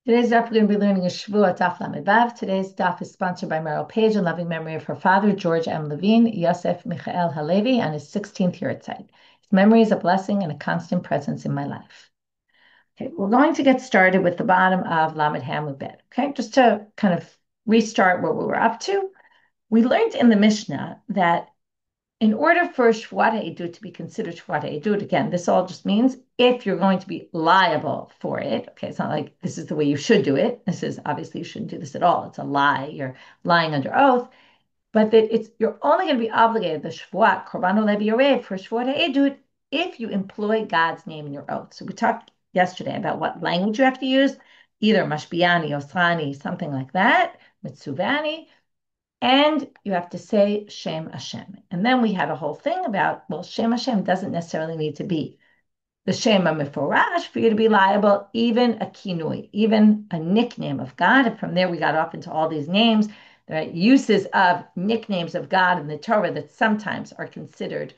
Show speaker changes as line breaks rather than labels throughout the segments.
Today's daf we're going to be learning a Shevuot daf Lamed Vav. Today's daf is sponsored by Meryl Page in loving memory of her father, George M. Levine, Yosef Michael Halevi, on his 16th yahrzeit. His memory is a blessing and a constant presence in my life. Okay, we're going to get started with the bottom of Lamed Hamud Bet. Okay, just to kind of restart what we were up to. We learned in the Mishnah that in order for Shevuot HaEdut to be considered Shevuot HaEdut, again, this all just means if you're going to be liable for it. Okay, it's not like this is the way you should do it. This is obviously you shouldn't do this at all. It's a lie. You're lying under oath. But that it's you're only going to be obligated the Shevuot Korban Olev Yorev for Shevuot HaEdut if you employ God's name in your oath. So we talked yesterday about what language you have to use, either Mashbiani, Osrani, something like that, Mitsuvani, and you have to say Shem Hashem. And then we had a whole thing about, well, Shem Hashem doesn't necessarily need to be the Shem HaMeforash for you to be liable, even a kinui, even a nickname of God. And from there, we got off into all these names, the uses of nicknames of God in the Torah that um, sometimes are considered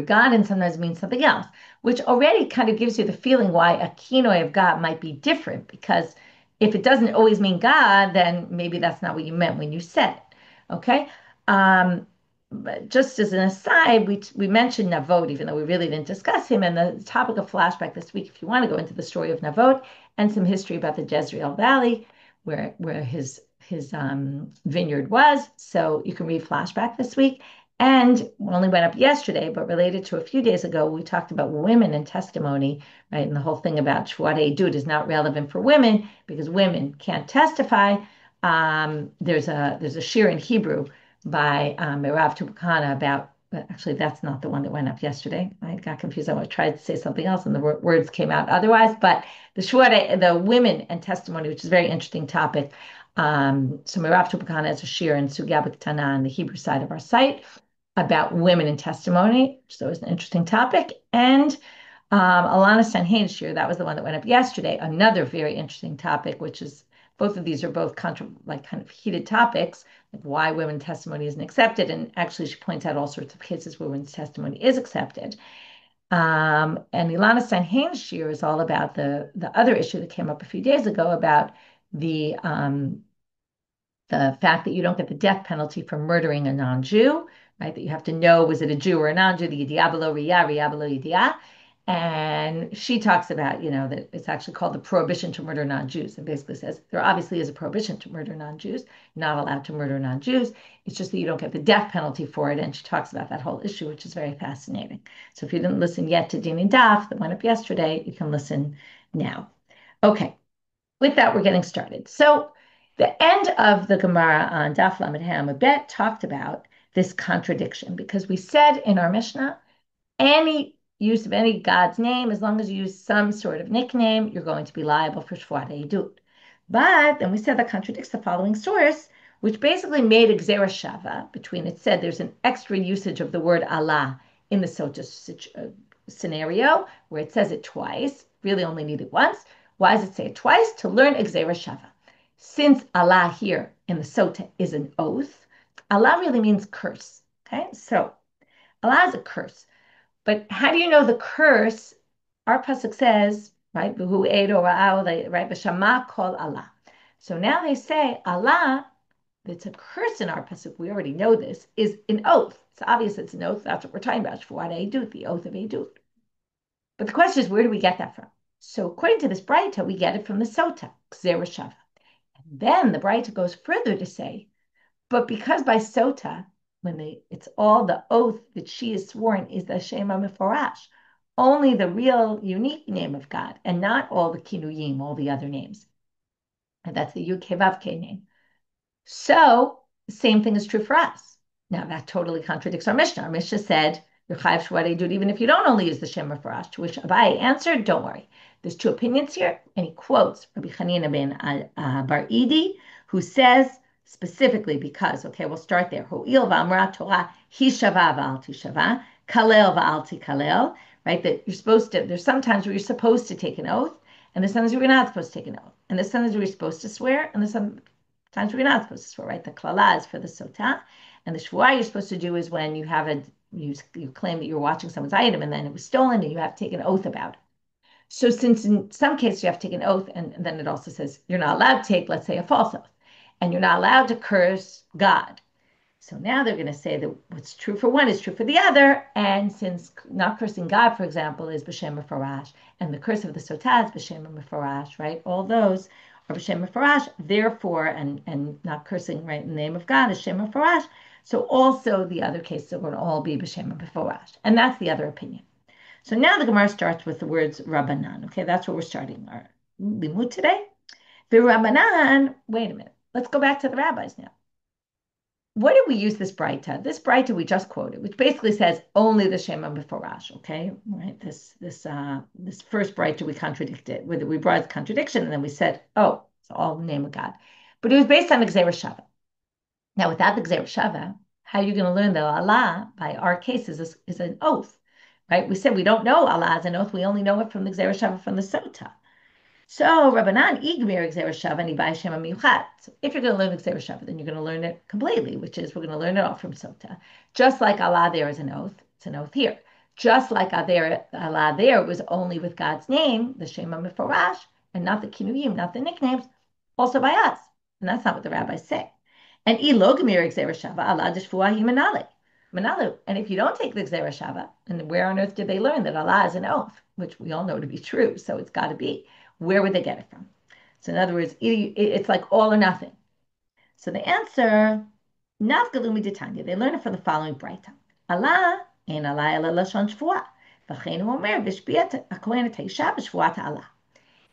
God and sometimes mean something else, which already kind of gives you the feeling why a kinoi of God might be different, because if it doesn't always mean God, then maybe that's not what you meant when you said it. Okay. But just as an aside, we mentioned Navot, even though we really didn't discuss him. And the topic of flashback this week, if you want to go into the story of Navot and some history about the Jezreel Valley, where his vineyard was, so you can read flashback this week. And only went up yesterday, but related to a few days ago, we talked about women and testimony, right? And the whole thing about Shevuot HaEdut is not relevant for women because women can't testify. There's a Shiur in Hebrew by Merav Tubakana about, actually, that's not the one that went up yesterday. I got confused. I tried to say something else and the words came out otherwise. But the women and testimony, which is a very interesting topic. So Merav Tubakana has a Shiur in Sugya B'Ktana on the Hebrew side of our site about women in testimony, which is always an interesting topic. And Alana Sanhain's Shiur, that was the one that went up yesterday, another very interesting topic, which is both of these are both kind of heated topics, like why women's testimony isn't accepted. And actually, she points out all sorts of cases where women's testimony is accepted. And Ilana Sanhain's Shiur is all about the other issue that came up a few days ago about the fact that you don't get the death penalty for murdering a non-Jew, right? That you have to know, was it a Jew or a non-Jew, the Yediah Riyah, Riyah Yediah. And she talks about, that it's actually called the prohibition to murder non-Jews. And basically says there obviously is a prohibition to murder non-Jews. You're not allowed to murder non-Jews. It's just that you don't get the death penalty for it. And she talks about that whole issue, which is very fascinating. So if you didn't listen yet to Dini Daf that went up yesterday, you can listen now. Okay, with that, we're getting started. So the end of the Gemara on Daf Lamed Hamud Bet talked about this contradiction because we said in our Mishnah, any use of any God's name, as long as you use some sort of nickname, you're going to be liable for Shevuot HaEdut. But then we said that contradicts the following source, which basically made a Gzera Shava between, it said there's an extra usage of the word Allah in the Sota scenario, where it says it twice, really only need it once. Why does it say it twice? To learn a Gzera Shava. Since Allah here in the Sota is an oath, Allah really means curse. Okay, so Allah is a curse. But how do you know the curse? Our pasuk says, right, "V'hu edo ra'au," right, "V'shama kol Allah." So now they say Allah, that's a curse in our pasuk. We already know this is an oath. It's obvious it's an oath. That's what we're talking about. Shevuot HaEdut, the oath of Edut. But the question is, where do we get that from? So according to this Braita, we get it from the Sota, Gzera Shava. And then the Braita goes further to say, but because by Sota, it's all the oath that she is sworn is the Shem HaMeforash, only the real unique name of God, and not all the kinuyim, all the other names. And that's the Yud Kei Vav Kei name. So the same thing is true for us. Now that totally contradicts our Mishnah. Our Mishnah said, you're chayav Shevuot HaEdut, even if you don't only use the Shem HaMeforash, to which Abaye answered, don't worry. There's two opinions here, and he quotes Rabbi Chanina ben Bar Idi, who says, specifically because, okay, we'll start there. Ho'il v'amra Torah hishava v'al tishava, kalel v'al tikalel, right? That you're supposed to, there's sometimes where you're supposed to take an oath, and there's sometimes where you're not supposed to take an oath. And there's sometimes where you're supposed to swear, and there's some times where you're not supposed to swear, right? The klala is for the sota, and the shvuah you're supposed to do is when you claim that you're watching someone's item and then it was stolen and you have to take an oath about it. So since in some cases you have to take an oath, and then it also says you're not allowed to take, let's say, a false oath, and you're not allowed to curse God. So now they're going to say that what's true for one is true for the other. And since not cursing God, for example, is b'shem mefarash, and the curse of the sotah is b'shem mefarash, right? All those are b'shem mefarash. Therefore, and not cursing right in the name of God is shem mefarash. So also the other cases are going to all be b'shem mefarash, and that's the other opinion. So now the Gemara starts with the words Rabbanan. Okay, that's where we're starting our limud today. The Rabbanan. Wait a minute. Let's go back to the rabbis now. What did we use this Braita? This Braita we just quoted, which basically says only the Shema B'Forash, okay? Right? This first Braita we contradicted, we brought a contradiction, and then we said, oh, it's all the name of God. But it was based on the Gzera Shava. Now, without the Gzera Shava, how are you going to learn that Allah, by our case, is an oath, right? We said we don't know Allah as an oath. We only know it from the Gzera Shava, from the Sota. So Rabbanan igmir Gzera Shava nibai Shema Miyuchat. So if you're going to learn the Gzera Shava, then you're going to learn it completely, which is we're going to learn it all from Sota. Just like Allah there is an oath, it's an oath here. Just like Allah there was only with God's name, the Shema Meforash, and not the kinuyim, not the nicknames, also by us. And that's not what the rabbis say. And ilo gemir Gzera Shava Allah deshfuah himanale. Manalu. And if you don't take the Gzera Shava, and where on earth did they learn that Allah is an oath, which we all know to be true, so it's got to be. Where would they get it from? So in other words, it's like all or nothing. So the answer, Navgalumi Ditanya, they learn it from the following Braita. Allah, ein Allah ela lashon shvuah. V'cheinu omer v'shbiat hakohen teisha b'shvuat Allah.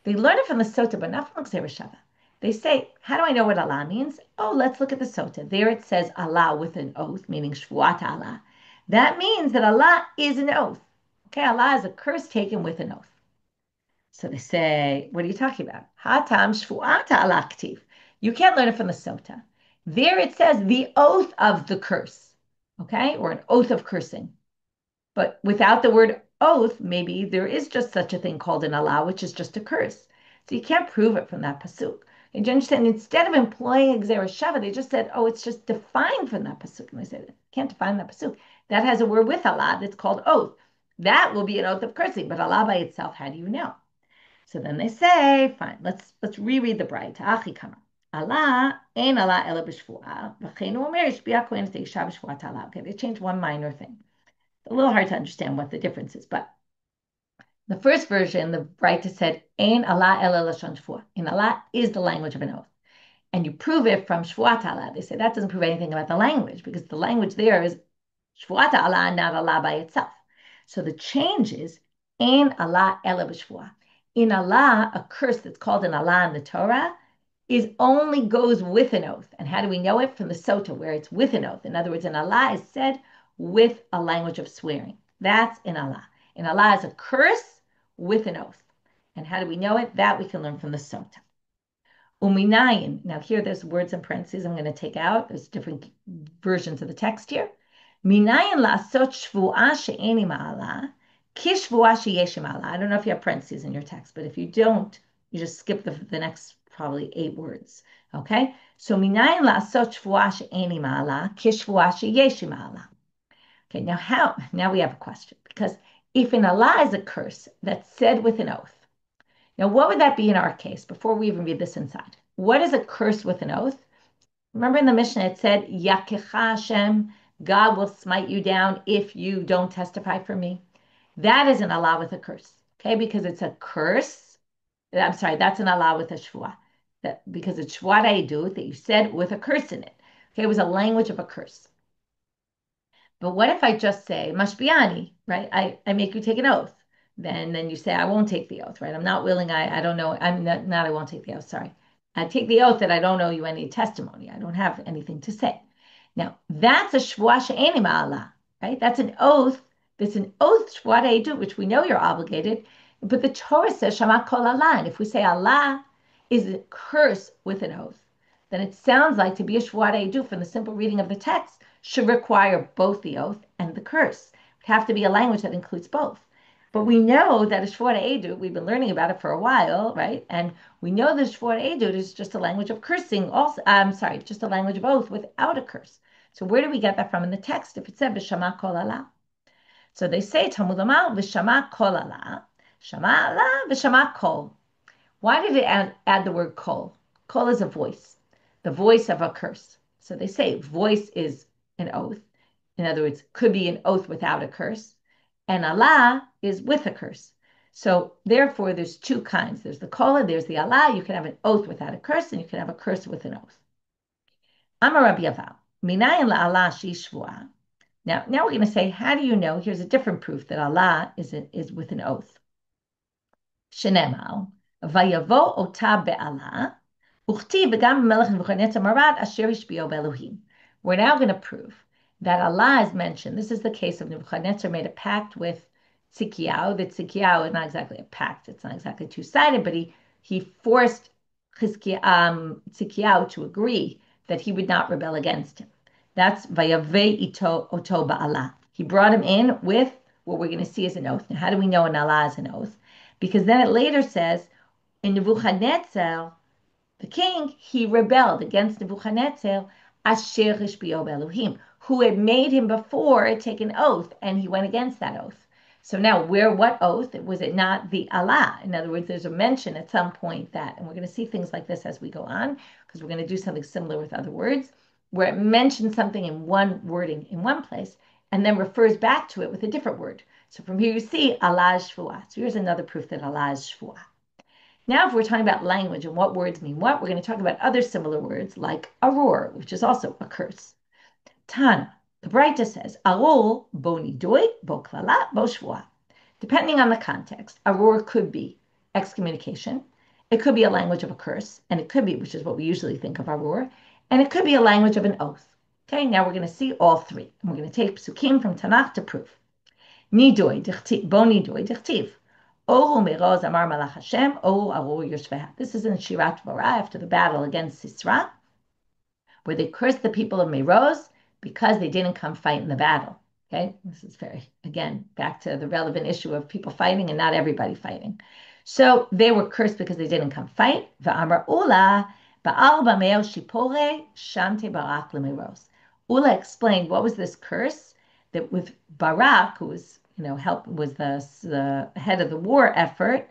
They learn it from the Sota, but not from the Gzera Shava. They say, how do I know what Allah means? Oh, let's look at the Sota. There it says Allah with an oath, meaning shvuat Allah. That means that Allah is an oath. Okay, Allah is a curse taken with an oath. So they say, what are you talking about? Hatam shvuata alaktiv. You can't learn it from the Sota. There it says the oath of the curse, okay, or an oath of cursing. But without the word oath, maybe there is just such a thing called an Allah, which is just a curse. So you can't prove it from that pasuk. And you understand? Instead of employing Gzera Shava, they just said, oh, it's just defined from that pasuk. And they said, can't define that pasuk. That has a word with Allah that's called oath. That will be an oath of cursing, but Allah by itself, how do you know? So then they say, fine, let's reread the Braita. Achi kamar. Allah ein Allah ela b'shvuah. V'cheinu omer yishbiach kohen teisha b'shvuat Allah. Okay, they changed one minor thing. It's a little hard to understand what the difference is, but the first version, the Braita said, ein Allah ela lashon shvuah. In Allah is the language of an oath. And you prove it from shvuat Allah. They say that doesn't prove anything about the language, because the language there is shvuat Allah, not Allah by itself. So the change is ein Allah ela b'shvuah. In Allah, a curse that's called an Allah in the Torah only goes with an oath. And how do we know it? From the Sota, where it's with an oath. In other words, an Allah is said with a language of swearing. That's in Allah. In Allah is a curse with an oath. And how do we know it? That we can learn from the Sota. Uminayin. Now here there's words in parentheses I'm going to take out. There's different versions of the text here. Minayin la'asot shvu'ah she'eni ma'ala. I don't know if you have parentheses in your text, but if you don't, you just skip the next probably 8 words. Okay? So minayin la'asot shvuah she'eni ma'ala, kishvuah she'yeshi ma'ala. Okay, now how? Now we have a question. Because if an Allah is a curse that's said with an oath, now what would that be in our case before we even read this inside? What is a curse with an oath? Remember in the Mishna it said, Yakecha Hashem, God will smite you down if you don't testify for me. That is an Allah with a curse, okay? Because it's a curse. I'm sorry, that's an Allah with a shvuah. Because it's shvuat ha'edut that you said with a curse in it. Okay, it was a language of a curse. But what if I just say, mashbiani, right? I make you take an oath. Then you say, I won't take the oath, right? I'm not willing, I don't know, I'm not I won't take the oath, sorry. I take the oath that I don't owe you any testimony. I don't have anything to say. Now, that's a shvuah she'eni ma'ala, right? That's an oath. There's an oath, shvuat ha'edut, which we know you're obligated. But the Torah says, Shama kol Allah. And if we say Allah is a curse with an oath, then it sounds like to be a shvuat ha'edut from the simple reading of the text should require both the oath and the curse. It would have to be a language that includes both. But we know that a shvuat ha'edut, we've been learning about it for a while, right? And we know that shvuat ha'edut is just a language of cursing. Also, I'm sorry, just a language of oath without a curse. So where do we get that from in the text if it said v'shama kol Allah? So they say Talmud Amal v'shama kol Allah. Shama Allah v'shama kol. Why did it add the word kol? Kol is a voice, the voice of a curse. So they say voice is an oath. In other words, could be an oath without a curse. And Allah is with a curse. So therefore, there's two kinds. There's the kol and there's the Allah. You can have an oath without a curse, and you can have a curse with an oath. Amar Rabbi Yaval, minayin la'Allah shi shvuah. Now we're going to say, how do you know? Here's a different proof that Allah is with an oath. Shenemal, vayavo ota be'Allah, uchti v'gam melech Nebuchadnezzar marad asher ishbio be'Elohim. We're now going to prove that Allah is mentioned. This is the case of Nebuchadnezzar made a pact with Tzidkiyahu. That Tzidkiyahu is not exactly a pact. It's not exactly two-sided, but he forced Tzidkiyahu to agree that he would not rebel against him. That's vayave ito oto ba'Allah. He brought him in with what we're going to see as an oath. Now, how do we know an Allah is an oath? Because then it later says, in Nebuchadnezzar, the king, he rebelled against Nebuchadnezzar, Asher Ishbio Elohim, who had made him before take an oath, and he went against that oath. So now, what oath? Was it not the Allah? In other words, there's a mention at some point that, and we're going to see things like this as we go on, because we're going to do something similar with other words, where it mentions something in one wording in one place, and then refers back to it with a different word. So from here you see Allah is Shvuah. So here's another proof that Allah is Shvuah. Now, if we're talking about language and what words mean what, we're going to talk about other similar words like arur, which is also a curse. Tana, the Braita says, arur bo nidui, bo klala, bo shvuah. Depending on the context, arur could be excommunication. It could be a language of a curse, and it could be, which is what we usually think of arur, and it could be a language of an oath. Okay, now we're going to see all three, and we're going to take psukim from Tanach to prove. Nidui, bo nidui, dichtiv. Oru meroz amar malach Hashem, oru arur yoshveha. This is in Shirat Vorah after the battle against Sisera, where they cursed the people of Meroz because they didn't come fight in the battle. Okay, this is again, back to the relevant issue of people fighting and not everybody fighting. So they were cursed because they didn't come fight. Va'amar Ula, ba'al b'meo shipore, shamte barak lemeroz. Ula explained what was this curse that with Barak, who was was the head of the war effort,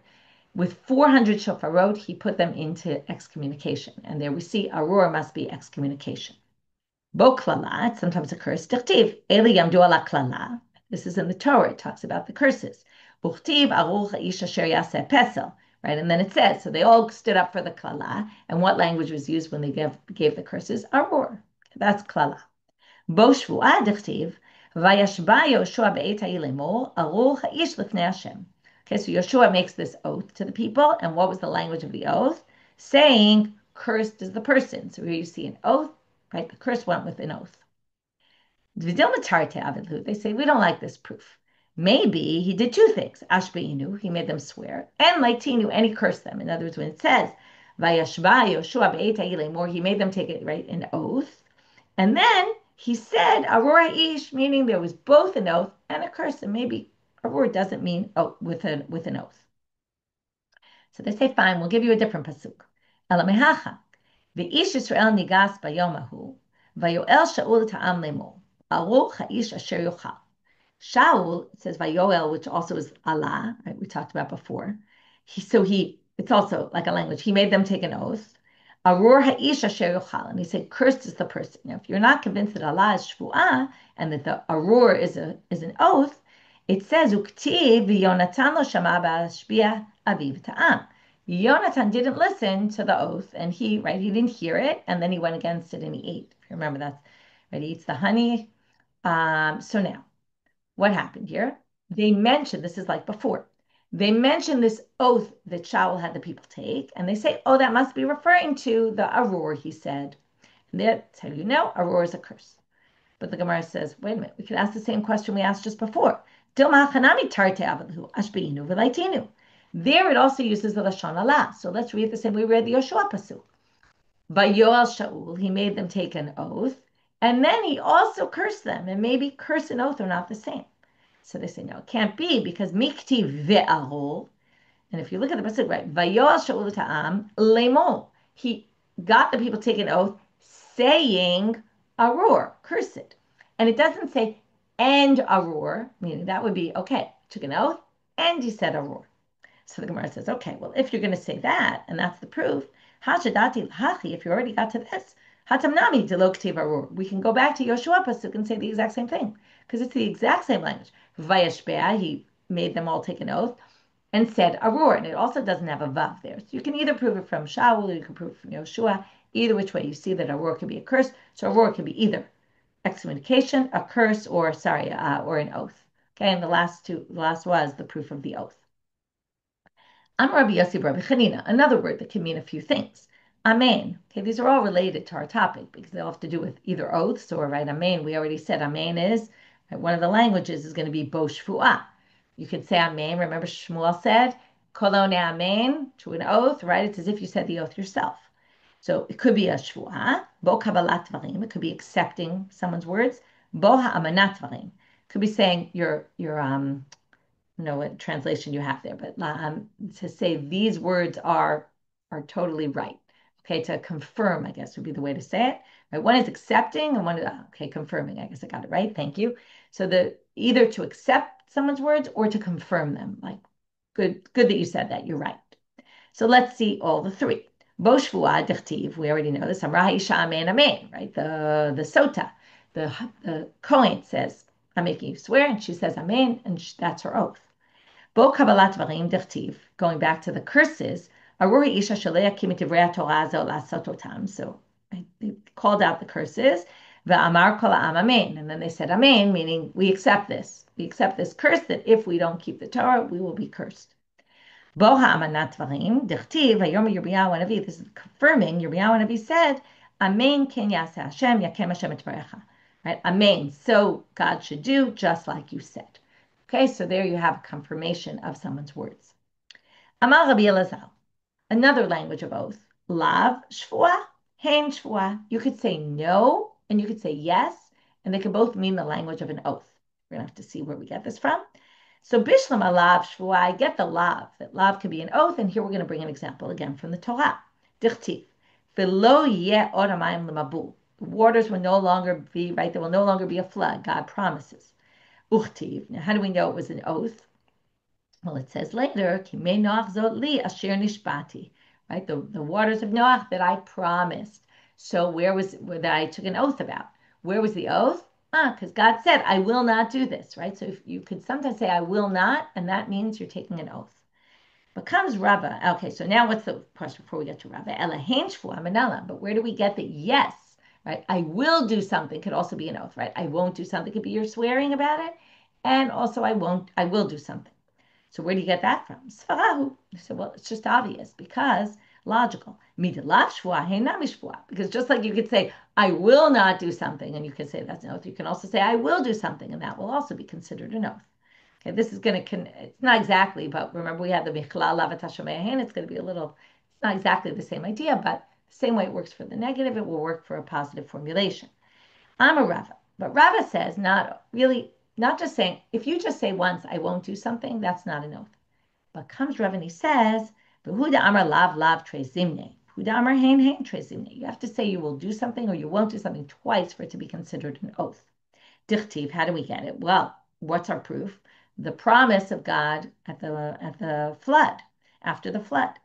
with 400 shofarot, he put them into excommunication. And there we see arur must be excommunication. Bo klala, it's sometimes a curse. Dichtiv, eli yamdu ala klala. This is in the Torah. It talks about the curses. Buchtiv arur cha'ish asher yaseh pesel. Right, and then it says, so they all stood up for the klala. And what language was used when they gave the curses? Arur. That's klala. Bo shvuah dichtiv, vayashba Yoshua be'et ha'ilemo, arur cha'ish lifnei Hashem. Okay, so Yeshua makes this oath to the people. And what was the language of the oath? Saying, cursed is the person. So here you see an oath, right? The curse went with an oath. They say, we don't like this proof. Maybe he did two things. Ashbeinu, he made them swear. And Laitinu, and he cursed them. In other words, when it says, Vayashba Yoshua be'et ha'ilemo, he made them take it, right, an oath. And then he said, Arur ish, meaning there was both an oath and a curse. And maybe Arur doesn't mean with an oath. So they say, fine, we'll give you a different pasuk. Elamehacha, v'ish Yisrael nigas bayomahu, vayoel Shaul ta'am lemo, Arur ha'ish asher yochal. Shaul, it says vayoel, which also is Allah, right? We talked about before. It's also like a language. He made them take an oath. Arur ha'ish asher yochal, and he said, cursed is the person. Now, if you're not convinced that Allah is shvuah and that the arur is an oath, it says uktiv v'Yonatan lo shama ba'ashbia aviv ta'am. Yonatan didn't listen to the oath, and he didn't hear it, and then he went against it and he ate. If you remember that, right? He eats the honey. So now, what happened here? They mentioned, this is like before, they mentioned this oath that Shaul had the people take, and they say, oh, that must be referring to the arur, he said. And that's how you know arur is a curse. But the Gemara says, wait a minute, we could ask the same question we asked just before. There it also uses the Lashon Allah. So let's read the same way we read the Yoshua pasuk. Vayoel Shaul, he made them take an oath, and then he also cursed them. And maybe curse and oath are not the same. So they say, no, it can't be, because mikti ve'arul, and if you look at the pasuk, right, Vayoel Shaul ta'am lemo, he got the people to take an oath saying arur, curse it. And it doesn't say and arur, meaning that would be, okay, took an oath and he said arur. So the Gemara says, okay, well, if you're going to say that, and that's the proof, hashadati l'hachi, if you already got to this, hatamnami de lo k'tiv arur, we can go back to Yoshua pasuk and say the exact same thing, because it's the exact same language. Vayashbea, he made them all take an oath and said arur, and it also doesn't have a vav there. So you can either prove it from Shaul or you can prove it from Yoshua. Either which way, you see that arur can be a curse. So arur can be either excommunication, a curse, or or an oath. Okay, and the last was the proof of the oath. Rabbi Yossi Rabbi Chanina, another word that can mean a few things. Amen. Okay, these are all related to our topic because they all have to do with either oaths or right. Amen. We already said amen is right, one of the languages is going to be bo shvuah. You could say amen. Remember Shmuel said kolone amen to an oath, right? It's as if you said the oath yourself. So it could be a shvuah, bo kabbalat dvarim. It could be accepting someone's words. Bo ha'amanat dvarim. Could be saying your know what translation you have there, but to say these words are totally right. Okay, to confirm, I guess would be the way to say it. Right? One is accepting, and one is okay, confirming. I guess I got it right. Thank you. So the either to accept someone's words or to confirm them. Like, good that you said that. You're right. So let's see all the three. Bo shvuah dichtiv. We already know this. Amra isha amen amen. Right. The sota, the Kohen says, "I'm making you swear," and she says amen, and that's her oath. Bo kabbalat dvarim dichtiv, going back to the curses, aruri isha shalei yakim itivrei Torah zo lasot otam. So they called out the curses, ve'amar kol ha'am amen, and then they said amen, meaning we accept this. We accept this curse that if we don't keep the Torah, we will be cursed. Bo ha'amanat dvarim dichtiv, Yomi Yirmiyahu Hanavi. This is confirming. Yirmiyahu Hanavi said, amen ken yaseh Hashem yakem Hashem et barecha. Right? Amen. So God should do just like you said. Okay, so there you have confirmation of someone's words. Amar Rabbi Elazar, another language of oath. Lav shvuah, hein shvuah. You could say no and you could say yes, and they can both mean the language of an oath. We're going to have to see where we get this from. So bishlam lav shvuah, I get the lav, that lav can be an oath, and here we're going to bring an example again from the Torah. Dichtiv, v'lo yeh od hamayim lemabul. The waters will no longer be, right, there will no longer be a flood, God promises. Uchtiv. Now, how do we know it was an oath? Well, it says later, Kimei Noach zot li asher nishbati, right? The waters of Noach that I promised. So where that I took an oath about? Where was the oath? Because God said, I will not do this, right? So if you could sometimes say, I will not, and that means you're taking an oath. But comes Rava. Okay, so now what's the question before we get to Rava? Elahein shvuah manala. But where do we get the yes? Right? I will do something could also be an oath, right? I won't do something could be you're swearing about it. And also I will do something. So where do you get that from? Sfarahu. So well, it's just obvious because logical. Because just like you could say, I will not do something, and you can say that's an oath, you can also say, I will do something, and that will also be considered an oath. Okay, this is going to, it's not exactly, but remember we had the Michlal Lavat Hashemeyahin, it's going to be a little, it's not exactly the same idea, but the same way it works for the negative, it will work for a positive formulation. I'm a Rava, but Rava says not just saying, if you just say once, I won't do something, that's not an oath. But comes Rava and he says, Behuda Amar lav trezimne. Behuda Amar hein trezimne. You have to say you will do something or you won't do something twice for it to be considered an oath. Dichtiv, how do we get it? Well, what's our proof? The promise of God at the flood, after the flood.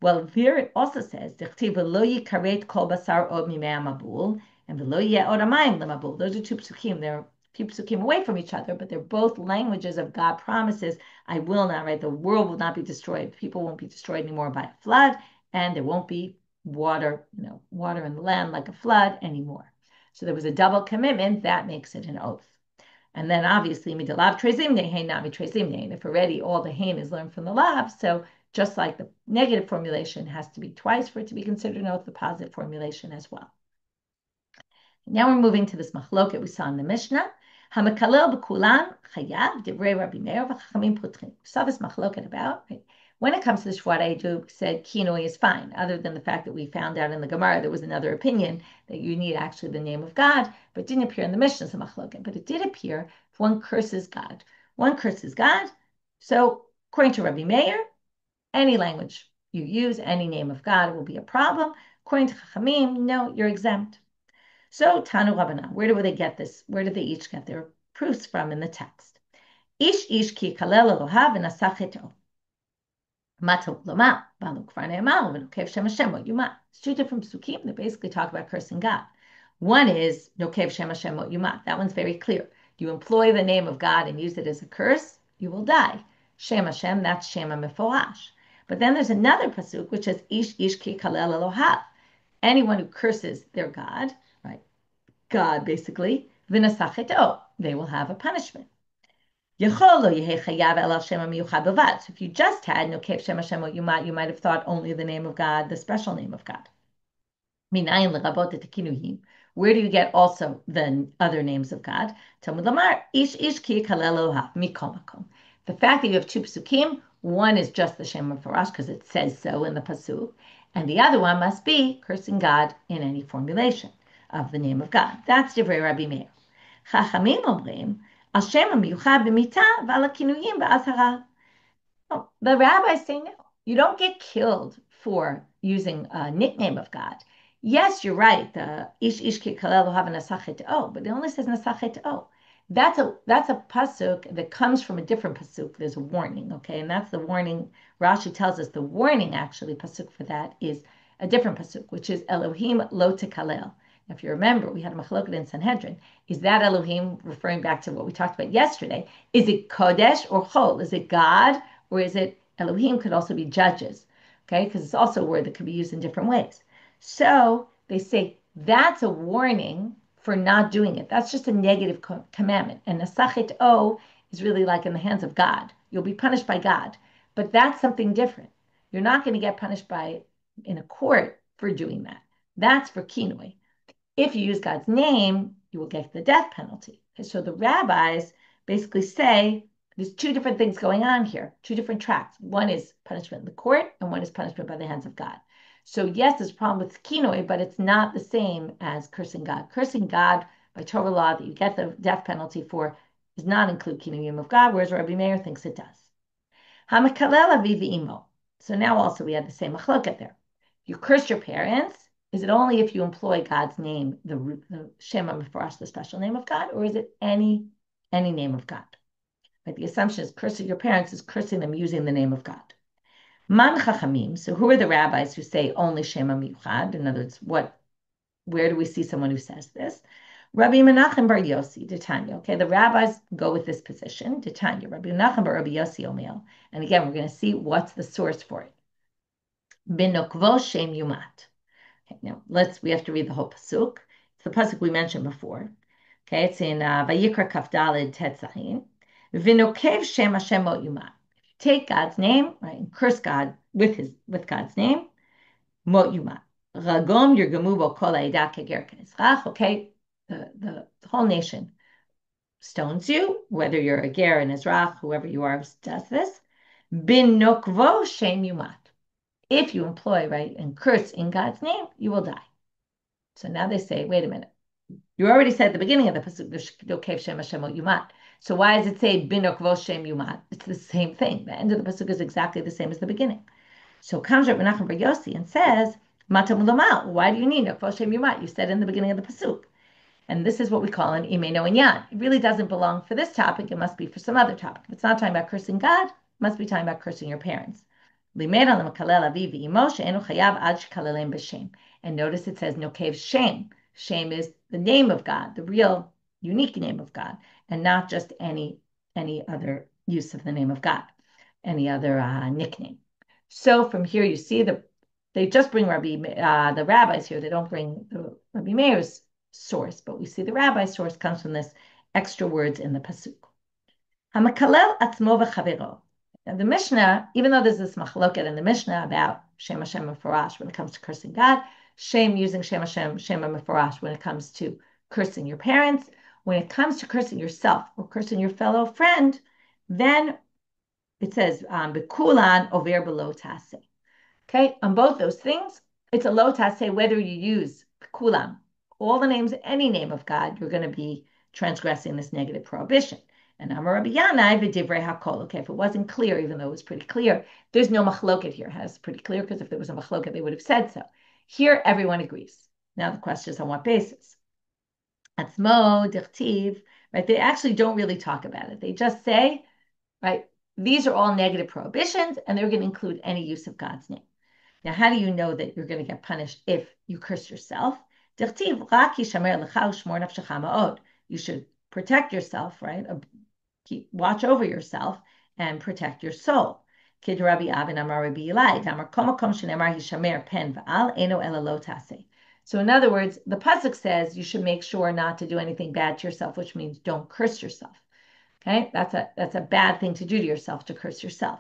Well, there it also says, Dichtiv v'lo yikaret kol basar od mimei mabul, and v'lo yeh od hamayim lemabul. Those are two psukim. They're a few psukim away from each other, but they're both languages of God promises. I will not, right? The world will not be destroyed. People won't be destroyed anymore by a flood, and there won't be water in the land like a flood anymore. So there was a double commitment that makes it an oath. And then obviously, midalav trezimne, hein nami trezimne. And if already all the hein is learned from the lav, so just like the negative formulation has to be twice for it to be considered an oath, the positive formulation as well. Now we're moving to this machloket we saw in the Mishnah. Hamakalel b'kulan chayav divrei Rabbi Meir v'chachamim putrin. We saw this machloket about, right? When it comes to the Shevuot, I said kinoi is fine, other than the fact that we found out in the Gemara there was another opinion that you need actually the name of God, but it didn't appear in the Mishnah as a machloket. But it did appear if one curses God. One curses God. So according to Rabbi Meir, any language you use, any name of God will be a problem. According to Chachamim, no, you're exempt. So Tanu Rabbanan, where do they get this? Where do they each get their proofs from in the text? Ish ki kalel Elohav v'nasach cheto. It's two different psukim that basically talk about cursing God. One is Nokev Shem Hashem Mot Yumat. That one's very clear. You employ the name of God and use it as a curse, you will die. Shem Hashem, that's Shema Meforash. But then there's another pasuk which says Ish Ish Ki Kalel Elohav. Anyone who curses their God, right? God basically, V'nasacheto, they will have a punishment. So if you just had Nokev Shem Hashem Mot Yumat, you might have thought only the name of God, the special name of God. Where do you get also the other names of God? Talmud Lamar, Ish Ish Ki Kaleloha, Mikol Makom. The fact that you have two psukim, one is just the Shem Mefurash because it says so in the pasuk, and the other one must be cursing God in any formulation of the name of God. That's Divrei Rabbi Meir. Chachamim omrim, Al Shem HaMiyuchad B'mita V'al HaKinuyim B'Azhara. Oh, the rabbis say no. You don't get killed for using a nickname of God. Yes, you're right. The ish ish ki kalel have an asachet o, but it only says nasachet o. That's a pasuk that comes from a different pasuk. There's a warning, okay, and that's the warning. Rashi tells us the warning actually pasuk for that is a different pasuk, which is Elohim lo tekalel. If you remember, we had a machloket in Sanhedrin. Is that Elohim referring back to what we talked about yesterday? Is it Kodesh or Chol? Is it God? Or is it Elohim could also be judges, okay? Because it's also a word that could be used in different ways. So they say that's a warning for not doing it. That's just a negative commandment. And Nasachet O is really like in the hands of God. You'll be punished by God. But that's something different. You're not going to get punished in a court for doing that. That's for kinoi. If you use God's name, you will get the death penalty. Okay, so the rabbis basically say, there's two different things going on here, two different tracks. One is punishment in the court, and one is punishment by the hands of God. So yes, there's a problem with kinoi, but it's not the same as cursing God. Cursing God by Torah law that you get the death penalty for does not include kinoyim of God, whereas Rabbi Meir thinks it does. Hamakalel aviv imo. So now also we have the same machloket there. You curse your parents. Is it only if you employ God's name, the Shema Mefurash, the special name of God, or is it any name of God? But the assumption is cursing your parents is cursing them using the name of God. Man chachamim. So who are the rabbis who say only Shema Miyuchad? In other words, where do we see someone who says this? Rabbi Menachem bar Yossi, Tanya. Okay, the rabbis go with this position. Tanya, Rabbi Menachem bar Rabbi Yossi Omeil. And again, we're going to see what's the source for it. Binokvo Shem Yumat. Okay, now we have to read the whole pasuk. It's the pasuk we mentioned before. Okay, it's in Vayikra Kaf Daled Tet Zayin. V'nokev Shem Hashem Mot Yumat. Take God's name, right, and curse God with God's name. Mot Yumat. Ragom Yirgamu Bo Kol Ha'edah Keger Ke'ezrach. Okay, the whole nation stones you, whether you're a ger, an ezrach, whoever you are who does this. Bin Nokvo Shem Yumat. If you employ, right, and curse in God's name, you will die. So now they say, wait a minute. You already said at the beginning of the pasuk, Nokev Shem Hashem Mot Yumat. So why does it say Binokvo Shem Yumat? It's the same thing. The end of the pasuk is exactly the same as the beginning. So comes Rabbi Menachem bar Yossi and says, Matam U'Lamal. Why do you need Nokvo Shem Yumat? You said in the beginning of the pasuk. And this is what we call an imeno inyan. It really doesn't belong for this topic. It must be for some other topic. If it's not talking about cursing God, it must be talking about cursing your parents. And notice it says Nokev Shem. Shem is the name of God, the real unique name of God, and not just any other use of the name of God, any other nickname. So from here you see they just bring the rabbis here. They don't bring the Rabbi Meir's source, but we see the rabbi source comes from this extra words in the pasuk. Hamakalel atzmo v'chavero. Now the Mishna, even though there's this machloket in the Mishna about Shem Hashem Mefurash when it comes to cursing God, Shem using Shem Hashem, Shema Mefurash when it comes to cursing your parents, when it comes to cursing yourself or cursing your fellow friend, then it says, Bekulan over below tase. Okay, on both those things, it's a lo tase whether you use Bekulan, all the names, any name of God, you're going to be transgressing this negative prohibition. And Amar Rabbi Yanai v'divrei hakol. Okay, if it wasn't clear, even though it was pretty clear, there's no machloket here. It's pretty clear because if there was a machloket, they would have said so. Here, everyone agrees. Now the question is on what basis? Atzmo, dichtiv, right? They actually don't really talk about it. They just say, right, these are all negative prohibitions, and they're going to include any use of God's name. Now, how do you know that you're going to get punished if you curse yourself? You should protect yourself, right? Watch over yourself and protect your soul. So in other words, the pasuk says you should make sure not to do anything bad to yourself, which means don't curse yourself. Okay, that's a bad thing to do to yourself, to curse yourself.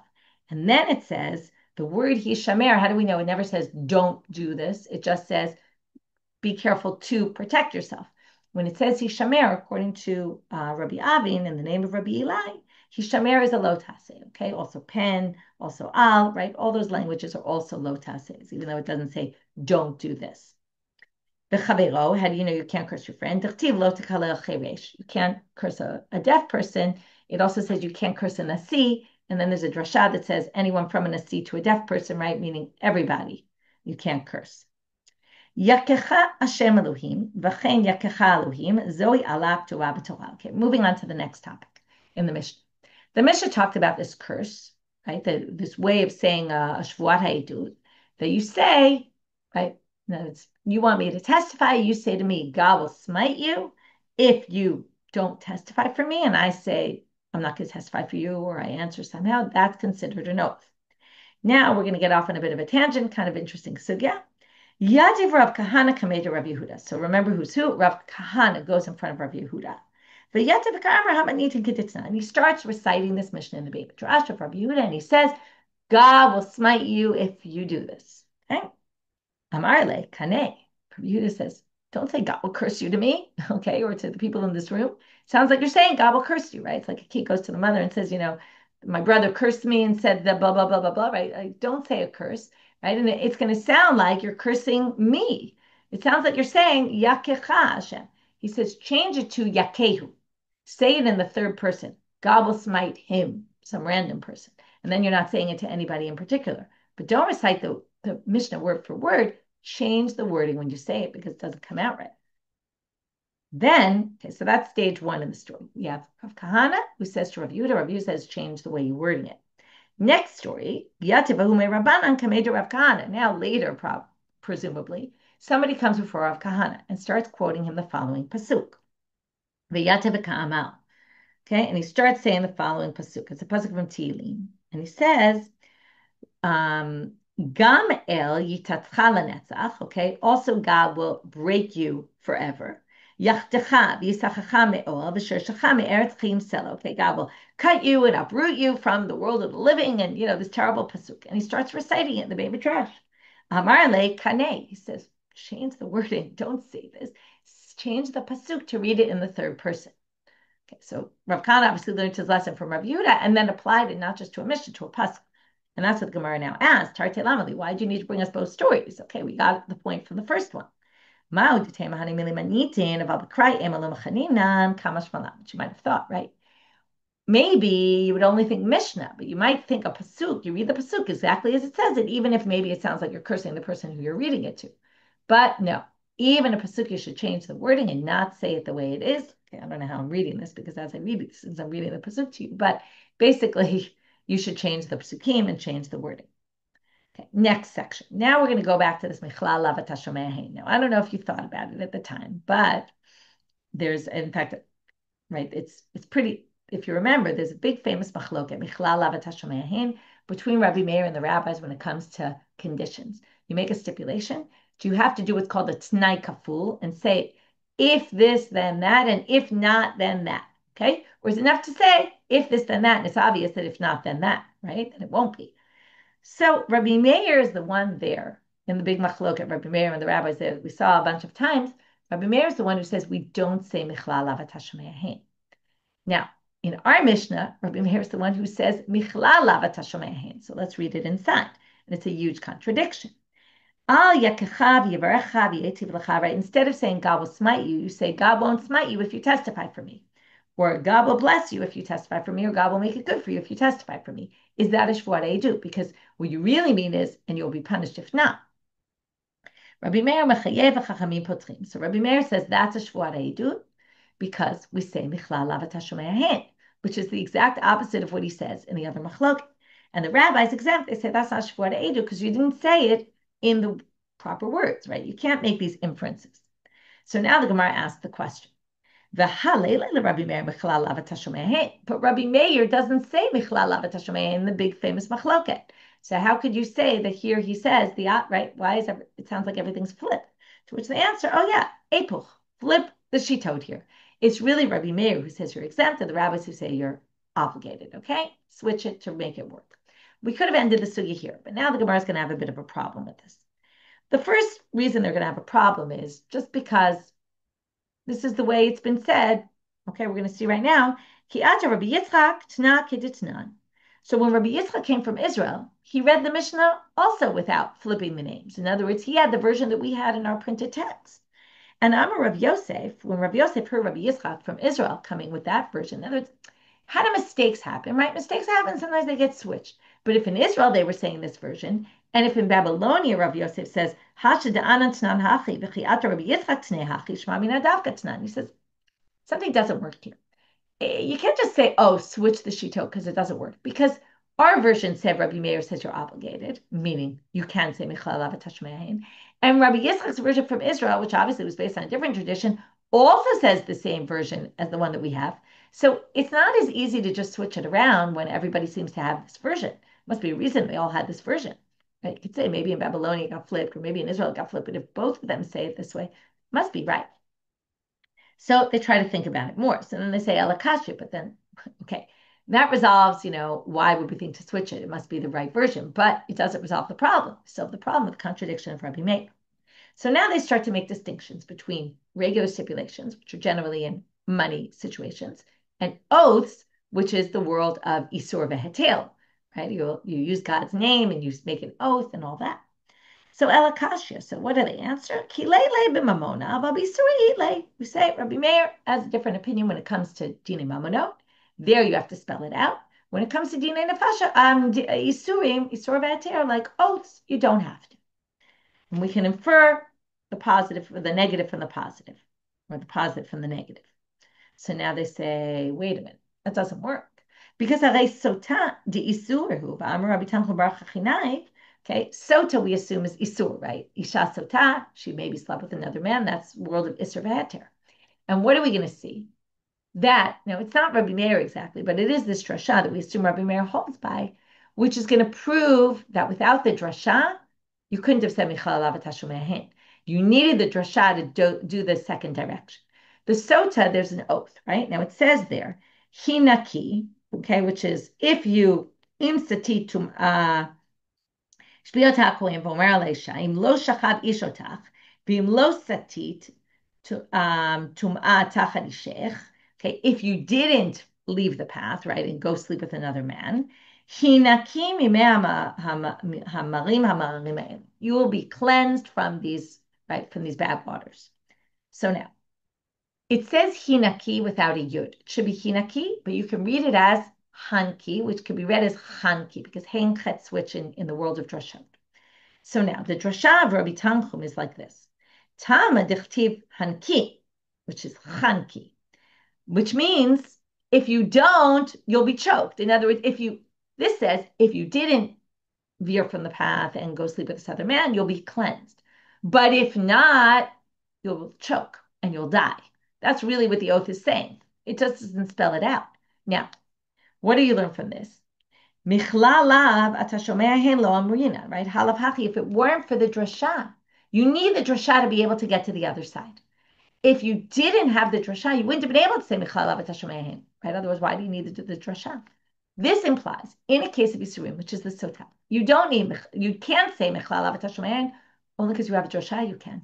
And then it says the word hishamer. How do we know? It never says don't do this. It just says be careful to protect yourself. When it says hishamer, according to Rabbi Avin in the name of Rabbi Eli, hishamer is a lo taseh. Okay, also pen, also al, right? All those languages are also lo tasehs, even though it doesn't say don't do this. How do you know you can't curse your friend? You can't curse a deaf person. It also says you can't curse a nasi, and then there's a drasha that says anyone from a nasi to a deaf person, right? Meaning everybody. You can't curse. Yakecha Hashem Elohim, v'chein yakecha Elohim, zoi alak Torah b'Torah. Okay, moving on to the next topic in the Mishna. The Mishna talked about this curse, right? This way of saying a Shevuot ha'edut that you say, right? You want me to testify, you say to me, God will smite you if you don't testify for me, and I say, I'm not going to testify for you, or I answer somehow, that's considered an oath. Now we're going to get off on a bit of a tangent, kind of interesting sugya. Yativ Rav Kahana Kameda Rav Yehuda. So remember who's who? Rav Kahana goes in front of Rav Yehuda. And he starts reciting this Mishna in the Beit Midrash of Rav Yehuda, and he says, God will smite you if you do this. Okay? Amarle Kane. Rav Yehuda says, don't say God will curse you to me, okay, or to the people in this room. Sounds like you're saying God will curse you, right? It's like a kid goes to the mother and says, my brother cursed me and said that blah, blah, blah, blah, blah, right? I don't say a curse, right? And it's going to sound like you're cursing me. It sounds like you're saying Yakecha Hashem. He says, change it to Yakehu. Say it in the third person. God will smite him, some random person. And then you're not saying it to anybody in particular. But don't recite the Mishnah word for word. Change the wording when you say it because it doesn't come out right. Then, okay, so that's stage one in the story. We have Rav Kahana, who says to Rav Yehuda says, change the way you're wording it. Next story, Rabbanan Kamedu Rav Kahana. Now later, presumably, somebody comes before Rav Kahana and starts quoting him the following pasuk. Okay, and he starts saying the following pasuk. It's a pasuk from Tehillim, and he says, Gam el yitatcha lanetzach. Okay, also God will break you forever. Yachtecha v'yisachacha me'ol v'shershacha me'eretz chayim sela. Okay, God will cut you and uproot you from the world of the living, and this terrible pasuk. And he starts reciting it in the Beit Midrash. Amar le kaneh. He says, change the wording. Don't say this. Change the pasuk to read it in the third person. Okay, so Rav Kahana obviously learned his lesson from Rav Yehuda and then applied it not just to a Mishnah, to a pasuk. And that's what the Gemara now asks. Tarte Lamali, why do you need to bring us both stories? Okay, we got the point from the first one. But you might have thought, right? Maybe you would only think Mishnah, but you might think a pasuk. You read the pasuk exactly as it says it, even if maybe it sounds like you're cursing the person who you're reading it to. But no, even a pasuk, you should change the wording and not say it the way it is. Okay, I don't know how I'm reading this because as I read it, since I'm reading the pasuk to you, but basically you should change the psukim and change the wording. Okay, next section. Now we're going to go back to this Michlal Lavat HaShomei Hein. Now, I don't know if you thought about it at the time, but there's, in fact, right, it's pretty, if you remember, there's a big famous machloket, Michlal Lavat HaShomei Hein, between Rabbi Meir and the rabbis when it comes to conditions. You make a stipulation. Do you have to do what's called a t'nai kaful and say, if this, then that, and if not, then that? Okay? Or is it enough to say, if this, then that, and it's obvious that if not, then that, right? And it won't be. So Rabbi Meir is the one there in the big machloket, Rabbi Meir and the rabbis that we saw a bunch of times. Rabbi Meir is the one who says we don't say Michlal Lavat HaShomei Hein. Now, in our Mishnah, Rabbi Meir is the one who says Michlal Lavat HaShomei Hein. So let's read it inside. And it's a huge contradiction. Al yakecha v'yivarecha v'yetiv lecha. Right? Instead of saying God will smite you, you say God won't smite you if you testify for me. Or God will bless you if you testify for me, or God will make it good for you if you testify for me. Is that a Shevuot ha'edut? Because what you really mean is, and you'll be punished if not. Rabbi Meir mechayev v'chachamim potrim. So Rabbi Meir says that's a Shevuot ha'edut because we say Michlal Lavat HaShomei Hein. which is the exact opposite of what he says in the other machlok. And the rabbis exempt, they say that's not Shevuot Edu because you didn't say it in the proper words, right? You can't make these inferences. So now the Gemara asks the question. But Rabbi Meir doesn't say in the big famous machloket. So how could you say that here he says the right? Why is it sounds like everything's flipped? To which they answer, oh yeah, epuch, flip the shitot here. It's really Rabbi Meir who says you're exempt, and the rabbis who say you're obligated. Okay, switch it to make it work. We could have ended the sugya here, but now the Gemara is going to have a bit of a problem with this. The first reason they're going to have a problem is just because this is the way it's been said. Okay, we're going to see right now. Rabbi Yitzchak Tanach. So when Rabbi Yitzchak came from Israel, he read the Mishnah also without flipping the names. In other words, he had the version that we had in our printed text. And Amar Rav Yosef, when Rav Yosef heard Rabbi Yitzchak from Israel coming with that version, in other words, how do mistakes happen, right? Mistakes happen, sometimes they get switched. But if in Israel they were saying this version, and if in Babylonia Rav Yosef says, he says, something doesn't work here. You can't just say, oh, switch the shito because it doesn't work. Because our version said Rabbi Meir says you're obligated, meaning you can say Michlal Avat Hashmeyahin. And Rabbi Yitzchak's version from Israel, which obviously was based on a different tradition, also says the same version as the one that we have. So it's not as easy to just switch it around when everybody seems to have this version. Must be a reason they all had this version. Right? You could say maybe in Babylonia it got flipped, or maybe in Israel it got flipped, but if both of them say it this way, it must be right. So they try to think about it more. So then they say Alakasha, but then, okay, that resolves, why would we think to switch it? It must be the right version, but it doesn't resolve the problem. Solve the problem with the contradiction of Rabbi Meir. So now they start to make distinctions between regular stipulations, which are generally in money situations, and oaths, which is the world of Isur vehetel, right? You use God's name and you make an oath and all that. So Elakashia, so what do they answer? We say Rabbi Meir has a different opinion when it comes to Dine Mamonot. There you have to spell it out. When it comes to Dine Nefasha, Isurim, Isur veheter, like oaths, you don't have to. And we can infer the positive or the negative from the positive, or the positive from the negative. So now they say, wait a minute, that doesn't work. Because okay, sota we assume is isur, right? Isha sota, she maybe slept with another man. That's world of isur veheter. And what are we going to see? That, now it's not Rabbi Meir exactly, but it is this drasha that we assume Rabbi Meir holds by, which is going to prove that without the drasha, you couldn't have said Michal Alav Tashumehin. You needed the drasha to do the second direction. The sota, there's an oath, right? Now it says there, hinaki, okay, which is if you imsati shpiot hakoyim v'omer aleisha, im lo shachav ishotach, v'im lo satit tum'ah tachad ishech. Okay, if you didn't leave the path, right, and go sleep with another man, you will be cleansed from these, right, from these bad waters. So now, it says hinaki without a yud. It should be hinaki, but you can read it as hanki, which could be read as hanki, because hein chet switch in the world of drashot. So now, the drasha of Rabbi Tanchum is like this. Tama dichtiv hanki, which is hanki, which means if you don't, you'll be choked. In other words, this says if you didn't veer from the path and go sleep with this other man, you'll be cleansed. But if not, you'll choke and you'll die. That's really what the oath is saying. It just doesn't spell it out. Now, what do you learn from this? Michlalav atashomehen lo amrina, right? Halav hachi. If it weren't for the drasha, you need the drasha to be able to get to the other side. If you didn't have the drasha, you wouldn't have been able to say Michlalav atashomehen, right? Otherwise, why do you need the drasha? This implies, in a case of Isurim, which is the sota, you can't say Michlalav atashomehen only because you have a drasha. You can,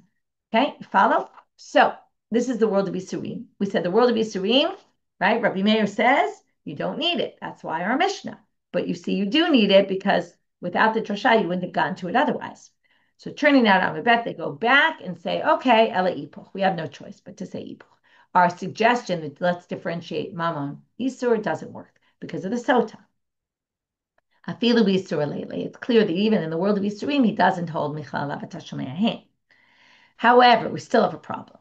okay? You follow? So this is the world of Isurim. We said the world of Isurim, right? Rabbi Meir says you don't need it. That's why our Mishna. But you see, you do need it because without the drasha, you wouldn't have gotten to it otherwise. So turning out on bet, they go back and say, okay, ela ipuch. We have no choice but to say ipuch. Our suggestion that let's differentiate mamon isur doesn't work because of the sota. Afilu isur lately. It's clear that even in the world of isurim, he doesn't hold michal avatashomei. However, we still have a problem.